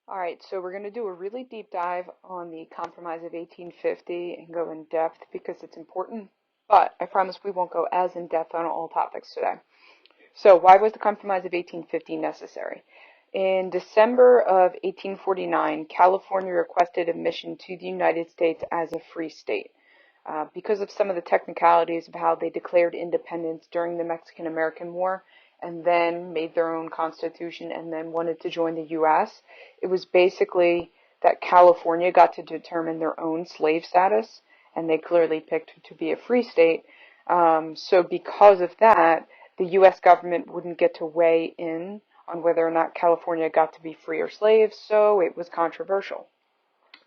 All right, so we're going to do a really deep dive on the Compromise of 1850 and go in depth because it's important, but I promise we won't go as in depth on all topics today. So, why was the Compromise of 1850 necessary? In December of 1849, California requested admission to the United States as a free state. Because of some of the technicalities of how they declared independence during the Mexican-American War and then made their own constitution and then wanted to join the U.S., it was basically that California got to determine their own slave status, and they clearly picked to be a free state. So because of that, the U.S. government wouldn't get to weigh in on whether or not California got to be free or slaves, so it was controversial.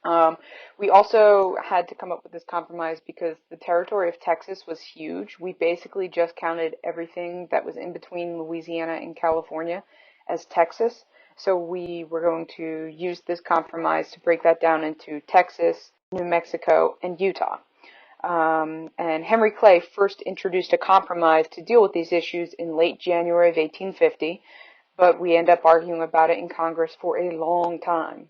Um, we also had to come up with this compromise because the territory of Texas was huge. We basically just counted everything that was in between Louisiana and California as Texas. So we were going to use this compromise to break that down into Texas, New Mexico, and Utah. And Henry Clay first introduced a compromise to deal with these issues in late January of 1850, but we end up arguing about it in Congress for a long time.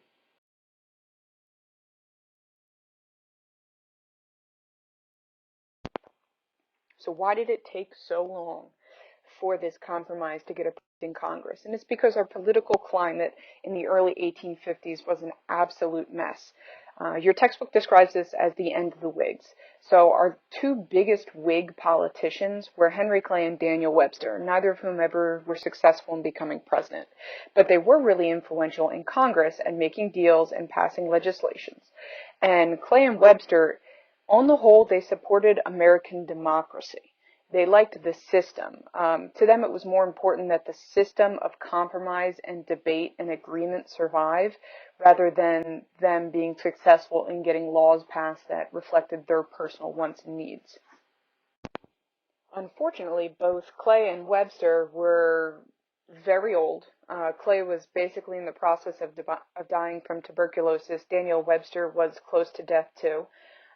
So why did it take so long for this compromise to get approved in Congress? And it's because our political climate in the early 1850s was an absolute mess. Your textbook describes this as the end of the Whigs. So our two biggest Whig politicians were Henry Clay and Daniel Webster, neither of whom ever were successful in becoming president. But they were really influential in Congress and making deals and passing legislations. And Clay and Webster, on the whole, they supported American democracy. They liked the system. To them, it was more important that the system of compromise and debate and agreement survive rather than them being successful in getting laws passed that reflected their personal wants and needs. Unfortunately, both Clay and Webster were very old. Clay was basically in the process of dying from tuberculosis. Daniel Webster was close to death too.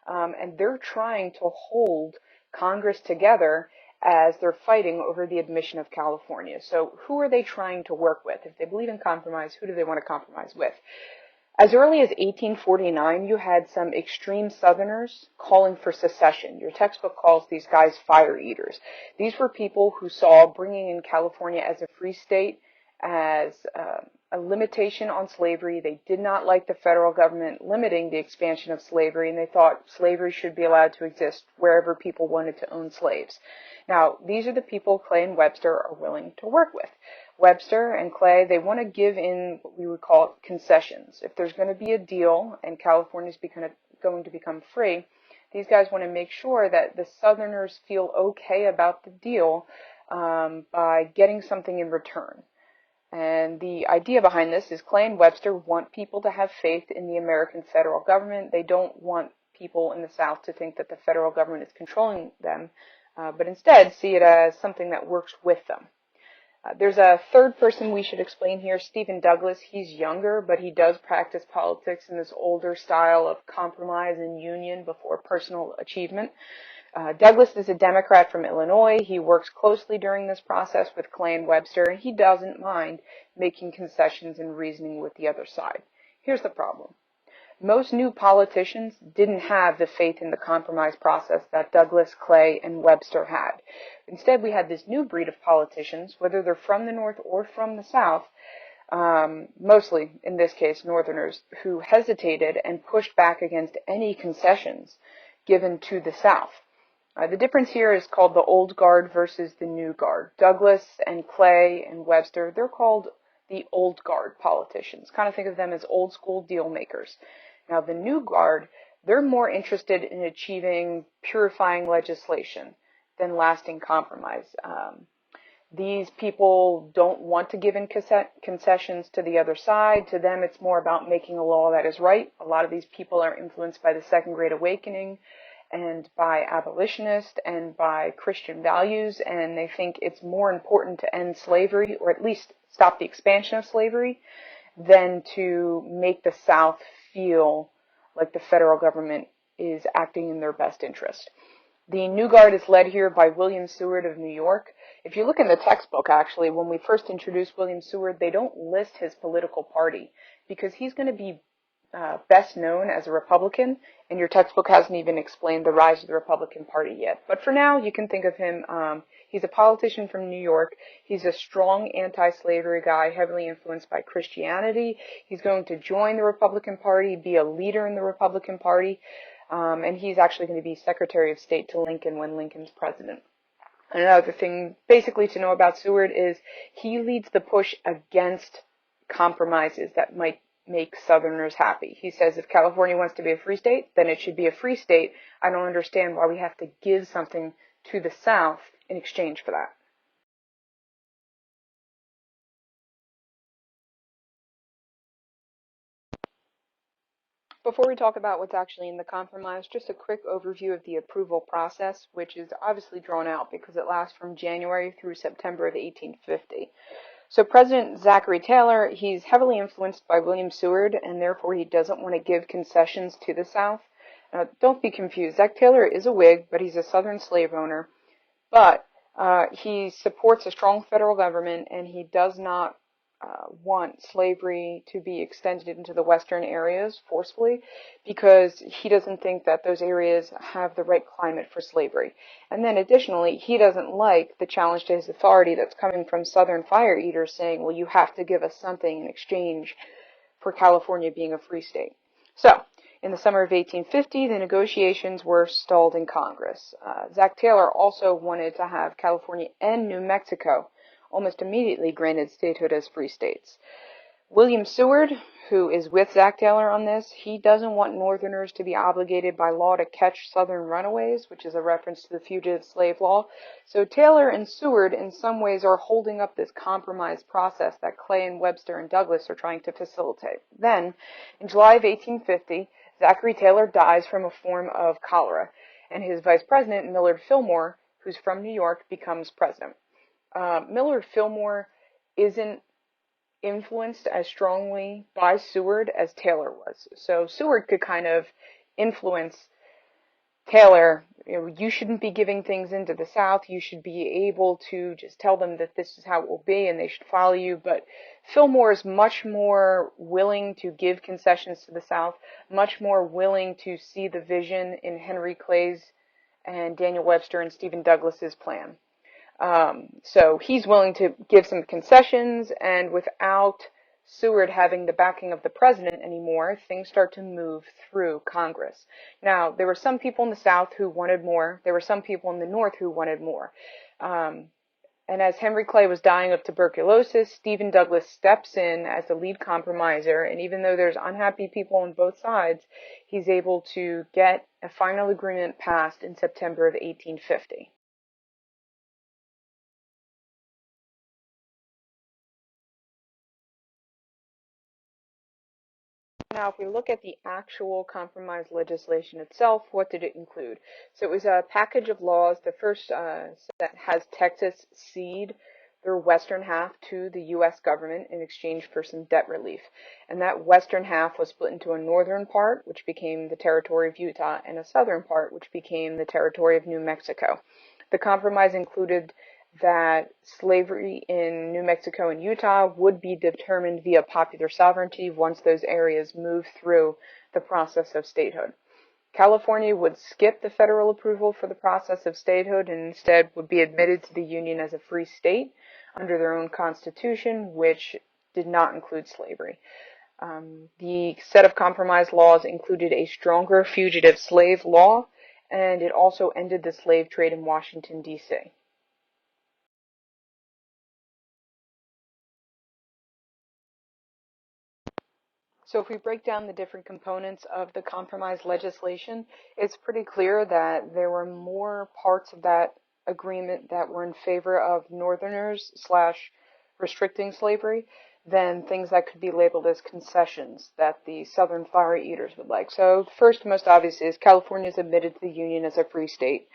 And they're trying to hold Congress together as they're fighting over the admission of California. So who are they trying to work with? If they believe in compromise, who do they want to compromise with? As early as 1849, you had some extreme Southerners calling for secession. Your textbook calls these guys fire eaters. These were people who saw bringing in California as a free state as a limitation on slavery. They did not like the federal government limiting the expansion of slavery, and they thought slavery should be allowed to exist wherever people wanted to own slaves. Now, these are the people Clay and Webster are willing to work with. Webster and Clay, they want to give in what we would call concessions. If there's going to be a deal and California's going to become free, these guys want to make sure that the Southerners feel okay about the deal by getting something in return. And the idea behind this is Clay and Webster want people to have faith in the American federal government. They don't want people in the South to think that the federal government is controlling them, but instead see it as something that works with them. There's a third person we should explain here, Stephen Douglas. He's younger, but he does practice politics in this older style of compromise and union before personal achievement. Douglas is a Democrat from Illinois. He works closely during this process with Clay and Webster, and he doesn't mind making concessions and reasoning with the other side. Here's the problem. Most new politicians didn't have the faith in the compromise process that Douglas, Clay, and Webster had. Instead, we had this new breed of politicians, whether they're from the North or from the South, mostly, in this case, Northerners, who hesitated and pushed back against any concessions given to the South. The difference here is called the old guard versus the new guard. Douglas and Clay and Webster, they're called the old guard politicians. Kind of think of them as old school deal makers. Now, the new guard, they're more interested in achieving purifying legislation than lasting compromise. These people don't want to give in concessions to the other side. To them, it's more about making a law that is right. A lot of these people are influenced by the Second Great Awakening and by abolitionists and by Christian values, and they think it's more important to end slavery, or at least stop the expansion of slavery, than to make the South feel like the federal government is acting in their best interest. The New Guard is led here by William Seward of New York. If you look in the textbook, actually, when we first introduce William Seward, they don't list his political party because he's going to be best known as a Republican, and your textbook hasn't even explained the rise of the Republican Party yet. But for now, you can think of him, he's a politician from New York. He's a strong anti-slavery guy, heavily influenced by Christianity. He's going to join the Republican Party, be a leader in the Republican Party, and he's actually going to be Secretary of State to Lincoln when Lincoln's president. Another thing basically to know about Seward is he leads the push against compromises that might make Southerners happy. He says if California wants to be a free state, then it should be a free state. I don't understand why we have to give something to the South in exchange for that. Before we talk about what's actually in the compromise, just a quick overview of the approval process, which is obviously drawn out because it lasts from January through September of 1850. So President Zachary Taylor, he's heavily influenced by William Seward, and therefore he doesn't want to give concessions to the South. Don't be confused. Zach Taylor is a Whig, but he's a Southern slave owner. But he supports a strong federal government, and he does not want slavery to be extended into the western areas forcefully because he doesn't think that those areas have the right climate for slavery. And then additionally, he doesn't like the challenge to his authority that's coming from Southern fire eaters saying, well, you have to give us something in exchange for California being a free state. So, in the summer of 1850, the negotiations were stalled in Congress. Zach Taylor also wanted to have California and New Mexico almost immediately granted statehood as free states. William Seward, who is with Zach Taylor on this, he doesn't want Northerners to be obligated by law to catch Southern runaways, which is a reference to the fugitive slave law. So Taylor and Seward, in some ways, are holding up this compromise process that Clay and Webster and Douglas are trying to facilitate. Then, in July of 1850, Zachary Taylor dies from a form of cholera, and his vice president, Millard Fillmore, who's from New York, becomes president. Millard Fillmore isn't influenced as strongly by Seward as Taylor was. So Seward could kind of influence Taylor, you shouldn't be giving things into the South. You should be able to just tell them that this is how it will be and they should follow you. But Fillmore is much more willing to give concessions to the South, much more willing to see the vision in Henry Clay's and Daniel Webster and Stephen Douglas's plan. So he's willing to give some concessions, and without Seward having the backing of the president anymore, things start to move through Congress. Now, there were some people in the South who wanted more. There were some people in the North who wanted more. And as Henry Clay was dying of tuberculosis, Stephen Douglas steps in as the lead compromiser, and even though there's unhappy people on both sides, he's able to get a final agreement passed in September of 1850. Now, if we look at the actual compromise legislation itself, what did it include? So it was a package of laws. The first that has Texas cede their western half to the U.S. government in exchange for some debt relief. And that western half was split into a northern part, which became the territory of Utah, and a southern part, which became the territory of New Mexico. The compromise included that slavery in New Mexico and Utah would be determined via popular sovereignty once those areas moved through the process of statehood. California would skip the federal approval for the process of statehood and instead would be admitted to the Union as a free state under their own constitution, which did not include slavery. The set of compromise laws included a stronger fugitive slave law, and it also ended the slave trade in Washington, D.C. So if we break down the different components of the compromise legislation, it's pretty clear that there were more parts of that agreement that were in favor of Northerners slash restricting slavery than things that could be labeled as concessions that the Southern fire eaters would like. So first, most obvious is California is admitted to the Union as a free state.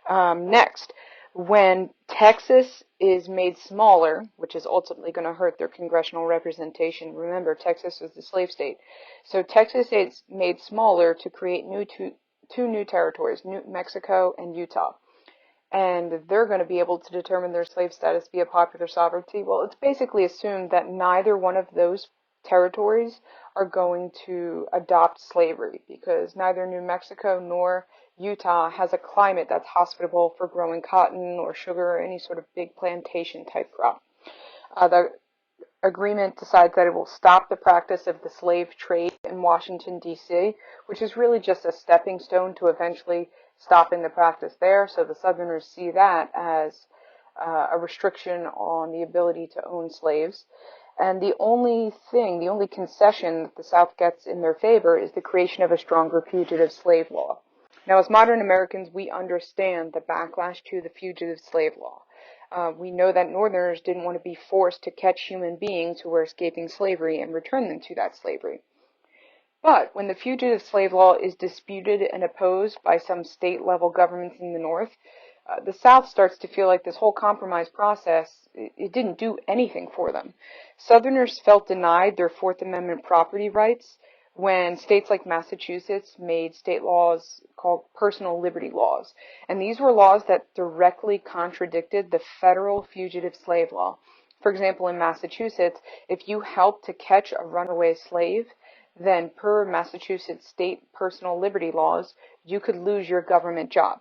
Next, when Texas is made smaller, which is ultimately going to hurt their congressional representation. Remember, Texas was the slave state. So Texas is made smaller to create two new territories, New Mexico and Utah. And they're going to be able to determine their slave status via popular sovereignty. Well, it's basically assumed that neither one of those territories are going to adopt slavery because neither New Mexico nor Utah has a climate that's hospitable for growing cotton or sugar or any sort of big plantation type crop. The agreement decides that it will stop the practice of the slave trade in Washington, D.C., which is really just a stepping stone to eventually stopping the practice there. So the Southerners see that as a restriction on the ability to own slaves. And the only concession that the South gets in their favor is the creation of a stronger fugitive slave law. Now, as modern Americans, we understand the backlash to the fugitive slave law. We know that Northerners didn't want to be forced to catch human beings who were escaping slavery and return them to that slavery. But when the fugitive slave law is disputed and opposed by some state-level governments in the North, the South starts to feel like this whole compromise process, it didn't do anything for them. Southerners felt denied their Fourth Amendment property rights when states like Massachusetts made state laws called personal liberty laws. And these were laws that directly contradicted the federal fugitive slave law. For example, in Massachusetts, if you helped to catch a runaway slave, then per Massachusetts state personal liberty laws, you could lose your government job.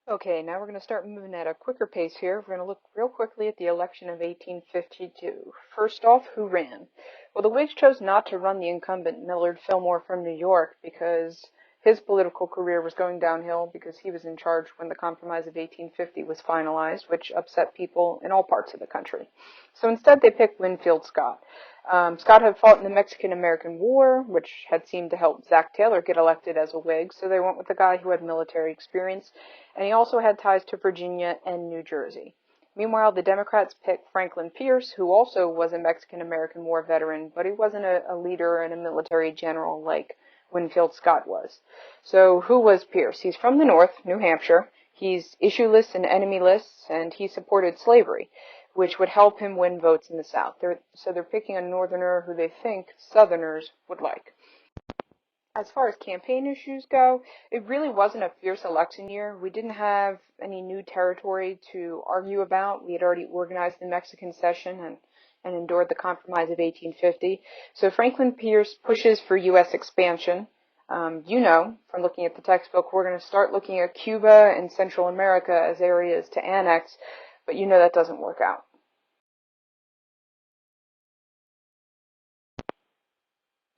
Okay, now we're going to start moving at a quicker pace here. We're going to look real quickly at the election of 1852. First off, who ran? Well, the Whigs chose not to run the incumbent Millard Fillmore from New York because his political career was going downhill because he was in charge when the Compromise of 1850 was finalized, which upset people in all parts of the country. So instead, they picked Winfield Scott. Scott had fought in the Mexican-American War, which had seemed to help Zach Taylor get elected as a Whig, so they went with a guy who had military experience, and he also had ties to Virginia and New Jersey. Meanwhile, the Democrats picked Franklin Pierce, who also was a Mexican-American War veteran, but he wasn't a leader and a military general like Winfield Scott was. So who was Pierce? He's from the North, New Hampshire. He's issueless and enemyless, and he supported slavery, which would help him win votes in the South. So they're picking a Northerner who they think Southerners would like. As far as campaign issues go, it really wasn't a fierce election year. We didn't have any new territory to argue about. We had already organized the Mexican Cession and endured the Compromise of 1850. So Franklin Pierce pushes for U.S. expansion. From looking at the textbook, we're going to start looking at Cuba and Central America as areas to annex, but that doesn't work out.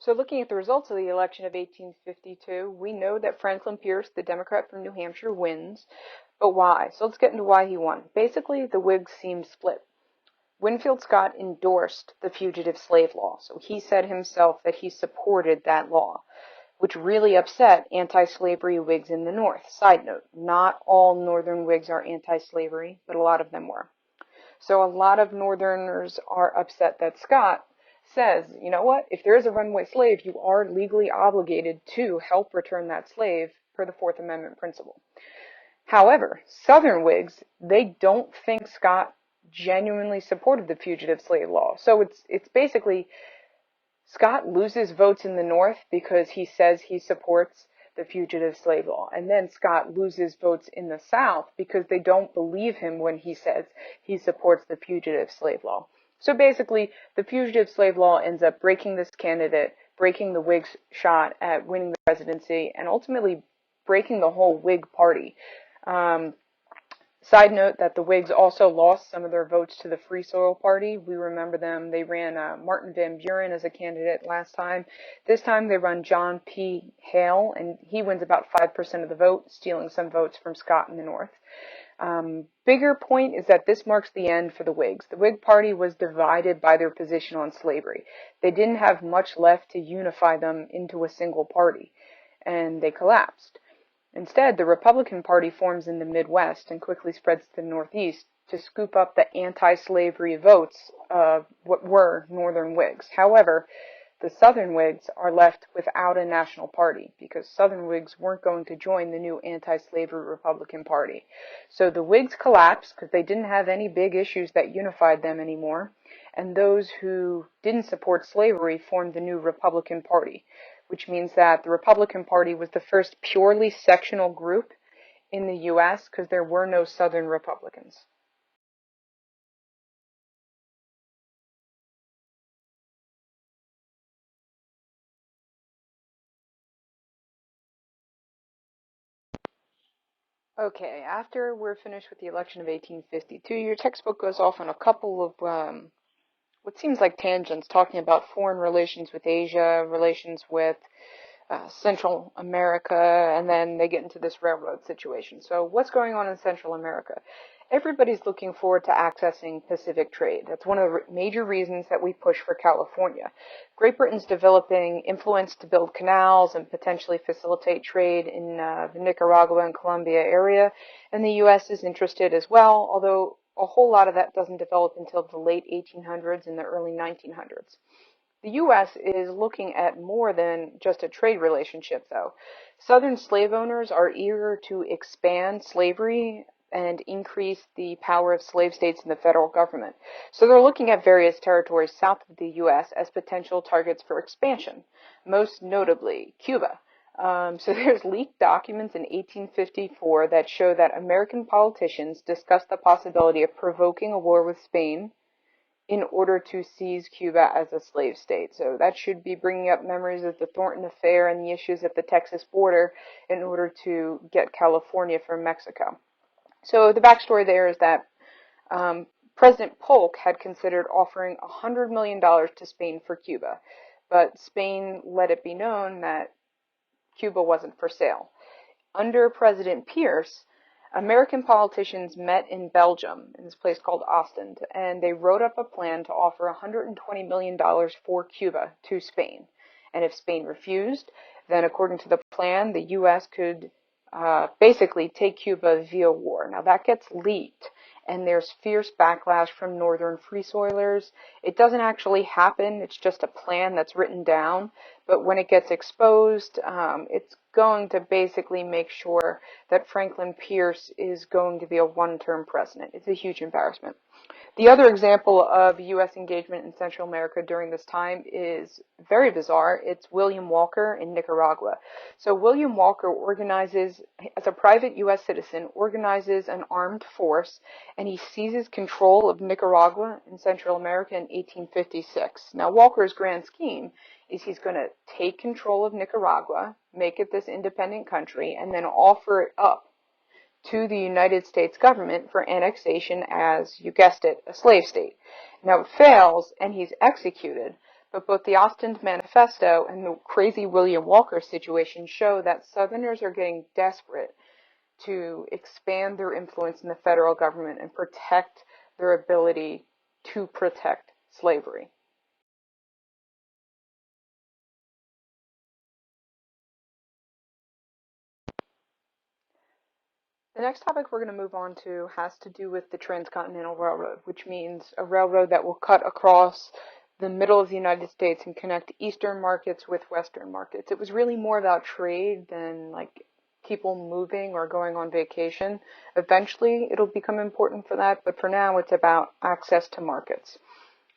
So looking at the results of the election of 1852, we know that Franklin Pierce, the Democrat from New Hampshire, wins. But why? So let's get into why he won. Basically, the Whigs seemed split. Winfield Scott endorsed the fugitive slave law, so he said himself that he supported that law, which really upset anti-slavery Whigs in the North. Side note, not all Northern Whigs are anti-slavery, but a lot of them were. So a lot of Northerners are upset that Scott says, you know what, if there is a runaway slave, you are legally obligated to help return that slave per the Fourth Amendment principle. However, Southern Whigs, they don't think Scott genuinely supported the fugitive slave law. So it's basically Scott loses votes in the North because he says he supports the fugitive slave law. And then Scott loses votes in the South because they don't believe him when he says he supports the fugitive slave law. So basically, the fugitive slave law ends up breaking this candidate, breaking the Whigs' shot at winning the presidency, and ultimately breaking the whole Whig party. Side note that the Whigs also lost some of their votes to the Free Soil Party. We remember them. They ran Martin Van Buren as a candidate last time. This time they run John P. Hale, and he wins about 5% of the vote, stealing some votes from Scott in the North. Bigger point is that this marks the end for the Whigs. The Whig Party was divided by their position on slavery. They didn't have much left to unify them into a single party, and they collapsed. Instead, the Republican Party forms in the Midwest and quickly spreads to the Northeast to scoop up the anti-slavery votes of what were Northern Whigs. However, the Southern Whigs are left without a national party because Southern Whigs weren't going to join the new anti-slavery Republican Party. So the Whigs collapsed because they didn't have any big issues that unified them anymore, and those who didn't support slavery formed the new Republican Party, which means that the Republican Party was the first purely sectional group in the U.S. because there were no Southern Republicans. Okay, after we're finished with the election of 1852, your textbook goes off on a couple of what seems like tangents, talking about foreign relations with Asia, relations with Central America, and then they get into this railroad situation. So what's going on in Central America? Everybody's looking forward to accessing Pacific trade. That's one of the major reasons that we push for California. Great Britain's developing influence to build canals and potentially facilitate trade in the Nicaragua and Colombia area, and the U.S. is interested as well, although a whole lot of that doesn't develop until the late 1800s and the early 1900s. The U.S. is looking at more than just a trade relationship, though. Southern slave owners are eager to expand slavery and increase the power of slave states in the federal government. So they're looking at various territories south of the U.S. as potential targets for expansion, most notably Cuba. So there's leaked documents in 1854 that show that American politicians discussed the possibility of provoking a war with Spain in order to seize Cuba as a slave state. So that should be bringing up memories of the Thornton Affair and the issues at the Texas border in order to get California from Mexico. So the backstory there is that President Polk had considered offering $100 million to Spain for Cuba, but Spain let it be known that Cuba wasn't for sale. Under President Pierce, American politicians met in Belgium, in this place called Ostend, and they wrote up a plan to offer $120 million for Cuba to Spain. And if Spain refused, then according to the plan, the U.S. could basically take Cuba via war. Now that gets leaked, and there's fierce backlash from northern free soilers. It doesn't actually happen. It's just a plan that's written down. But when it gets exposed, it's going to basically make sure that Franklin Pierce is going to be a one-term president. It's a huge embarrassment. The other example of U.S. engagement in Central America during this time is very bizarre. It's William Walker in Nicaragua. So William Walker organizes, as a private U.S. citizen, organizes an armed force, and he seizes control of Nicaragua in Central America in 1856. Now, Walker's grand scheme is he's going to take control of Nicaragua, make it this independent country, and then offer it up to the United States government for annexation as, you guessed it, a slave state. Now it fails, and he's executed, but both the Ostend Manifesto and the crazy William Walker situation show that Southerners are getting desperate to expand their influence in the federal government and protect their ability to protect slavery. The next topic we're going to move on to has to do with the Transcontinental Railroad, which means a railroad that will cut across the middle of the United States and connect eastern markets with western markets. It was really more about trade than like people moving or going on vacation. Eventually it'll become important for that, but for now it's about access to markets.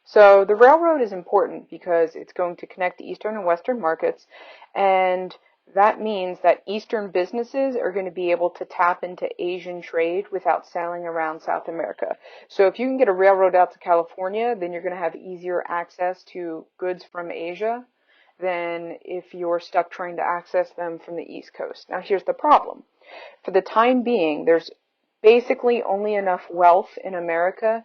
So the railroad is important because it's going to connect the eastern and western markets, and that means that Eastern businesses are going to be able to tap into Asian trade without sailing around South America. So if you can get a railroad out to California, then you're going to have easier access to goods from Asia than if you're stuck trying to access them from the East Coast. Now here's the problem. For the time being, there's basically only enough wealth in America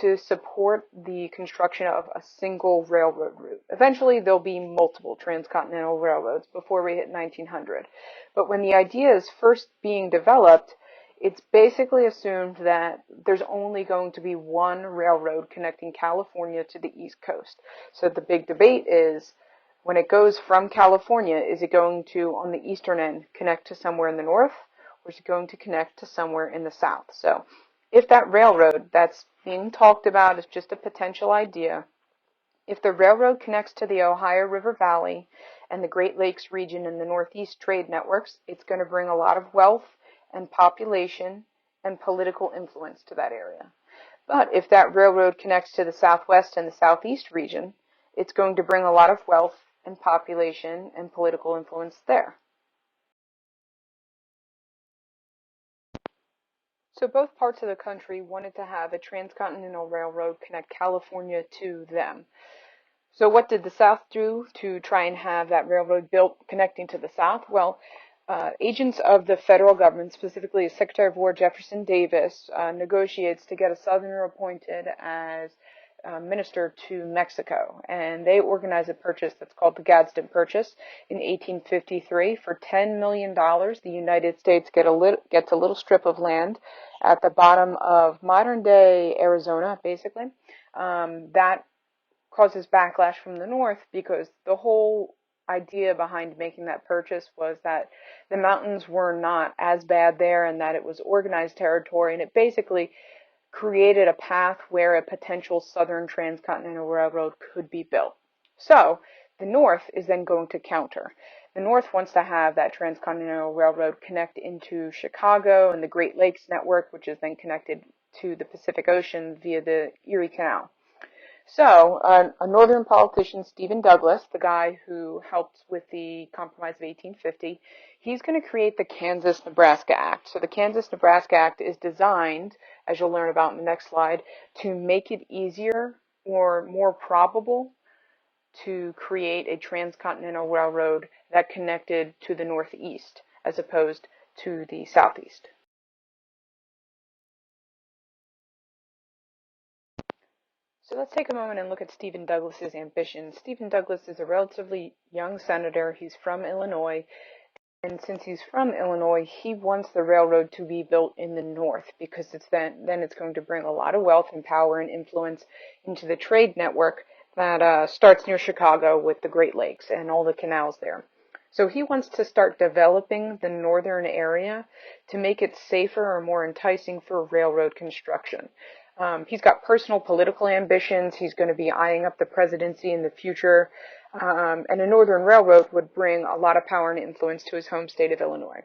to support the construction of a single railroad route. Eventually, there'll be multiple transcontinental railroads before we hit 1900. But when the idea is first being developed, it's basically assumed that there's only going to be one railroad connecting California to the East Coast. So the big debate is, when it goes from California, is it going to, on the eastern end, connect to somewhere in the north, or is it going to connect to somewhere in the south? So if that railroad that's being talked about is just a potential idea, If the railroad connects to the Ohio River Valley and the Great Lakes region in the Northeast trade networks, it's going to bring a lot of wealth and population and political influence to that area. But if that railroad connects to the Southwest and the Southeast region, it's going to bring a lot of wealth and population and political influence there. So both parts of the country wanted to have a transcontinental railroad connect California to them. So what did the South do to try and have that railroad built connecting to the South? Well, agents of the federal government, specifically Secretary of War Jefferson Davis, negotiates to get a Southerner appointed as minister to Mexico, and they organize a purchase that's called the Gadsden Purchase in 1853 for $10 million. The United States gets a little strip of land at the bottom of modern-day Arizona, basically. That causes backlash from the North because the whole idea behind making that purchase was that the mountains were not as bad there and that it was organized territory, and it basically created a path where a potential southern transcontinental railroad could be built. So the North is then going to counter. The North wants to have that transcontinental railroad connect into Chicago and the Great Lakes network, which is then connected to the Pacific Ocean via the Erie Canal. So, a northern politician, Stephen Douglas, the guy who helped with the Compromise of 1850, he's going to create the Kansas-Nebraska Act. So the Kansas-Nebraska Act is designed, as you'll learn about in the next slide, to make it easier or more probable to create a transcontinental railroad that connected to the northeast as opposed to the southeast. So let's take a moment and look at Stephen Douglas's ambitions. Stephen Douglas is a relatively young senator. He's from Illinois. And since he's from Illinois, he wants the railroad to be built in the north because then it's going to bring a lot of wealth and power and influence into the trade network that starts near Chicago with the Great Lakes and all the canals there. So he wants to start developing the northern area to make it safer or more enticing for railroad construction. He's got personal political ambitions. He's going to be eyeing up the presidency in the future. And a northern railroad would bring a lot of power and influence to his home state of Illinois.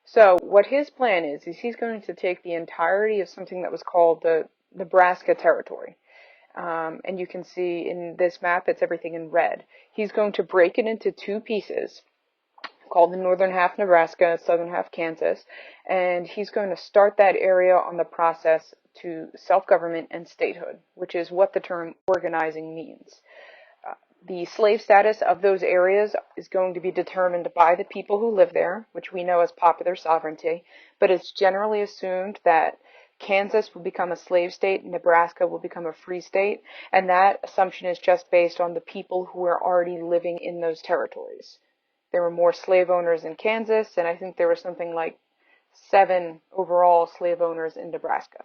So what his plan is he's going to take the entirety of something that was called the Nebraska Territory. And you can see in this map, it's everything in red. He's going to break it into two pieces called the northern half Nebraska, southern half Kansas, and he's going to start that area on the process to self-government and statehood, which is what the term organizing means. The slave status of those areas is going to be determined by the people who live there, which we know as popular sovereignty, but it's generally assumed that Kansas will become a slave state, Nebraska will become a free state, and that assumption is just based on the people who are already living in those territories. There were more slave owners in Kansas, and I think there was something like 7 overall slave owners in Nebraska.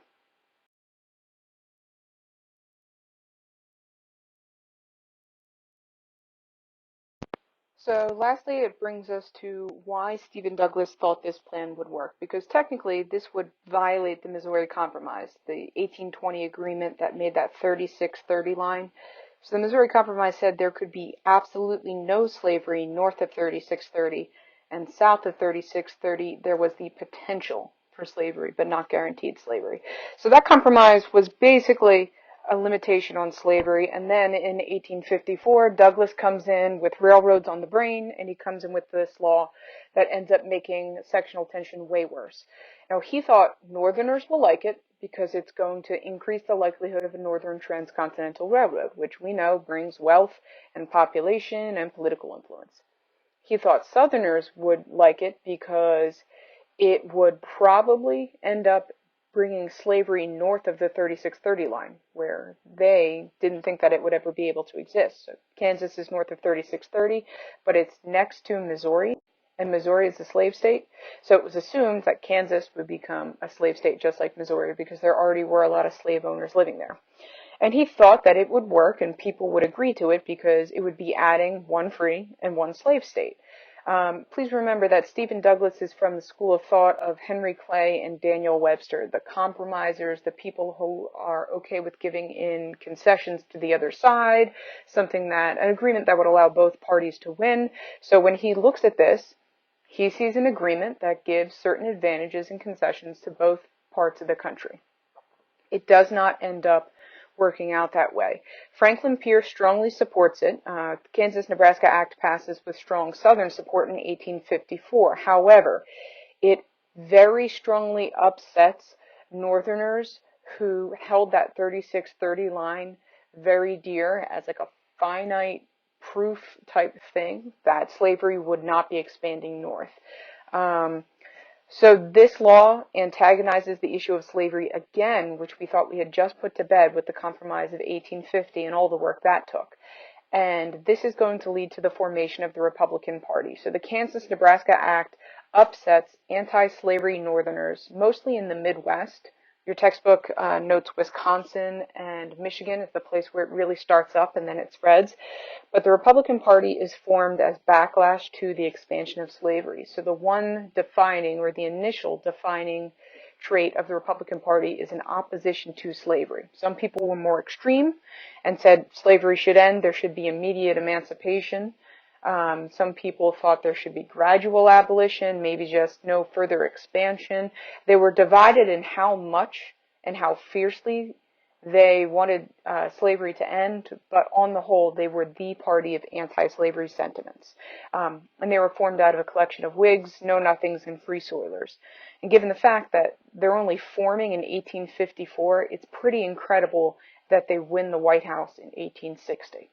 So lastly, it brings us to why Stephen Douglas thought this plan would work, because technically this would violate the Missouri Compromise, the 1820 agreement that made that 3630 line. So the Missouri Compromise said there could be absolutely no slavery north of 3630, and south of 3630 there was the potential for slavery, but not guaranteed slavery. So that compromise was basically a limitation on slavery. And then in 1854, Douglas comes in with railroads on the brain, and he comes in with this law that ends up making sectional tension way worse. Now, he thought Northerners will like it because it's going to increase the likelihood of a northern transcontinental railroad, which we know brings wealth and population and political influence. He thought Southerners would like it because it would probably end up bringing slavery north of the 3630 line, where they didn't think that it would ever be able to exist. So Kansas is north of 3630, but it's next to Missouri, and Missouri is a slave state. So it was assumed that Kansas would become a slave state just like Missouri because there already were a lot of slave owners living there. And he thought that it would work and people would agree to it because it would be adding one free and one slave state. Please remember that Stephen Douglas is from the school of thought of Henry Clay and Daniel Webster, the compromisers, the people who are okay with giving in concessions to the other side, an agreement that would allow both parties to win. So when he looks at this, he sees an agreement that gives certain advantages and concessions to both parts of the country. It does not end up working out that way. Franklin Pierce strongly supports it. The Kansas-Nebraska Act passes with strong Southern support in 1854. However, it very strongly upsets Northerners who held that 3630 line very dear as like a finite proof type thing that slavery would not be expanding north. So this law antagonizes the issue of slavery again, which we thought we had just put to bed with the Compromise of 1850 and all the work that took. And this is going to lead to the formation of the Republican Party. So the Kansas-Nebraska Act upsets anti-slavery Northerners, mostly in the Midwest. Your textbook notes Wisconsin and Michigan as the place where it really starts up and then it spreads. But the Republican Party is formed as backlash to the expansion of slavery. So the one defining, or the initial defining trait of the Republican Party is an opposition to slavery. Some people were more extreme and said slavery should end, there should be immediate emancipation. Some people thought there should be gradual abolition, maybe just no further expansion. They were divided in how much and how fiercely they wanted slavery to end, but on the whole, they were the party of anti-slavery sentiments. And they were formed out of a collection of Whigs, Know-Nothings, and Free Soilers. And given the fact that they're only forming in 1854, it's pretty incredible that they win the White House in 1860.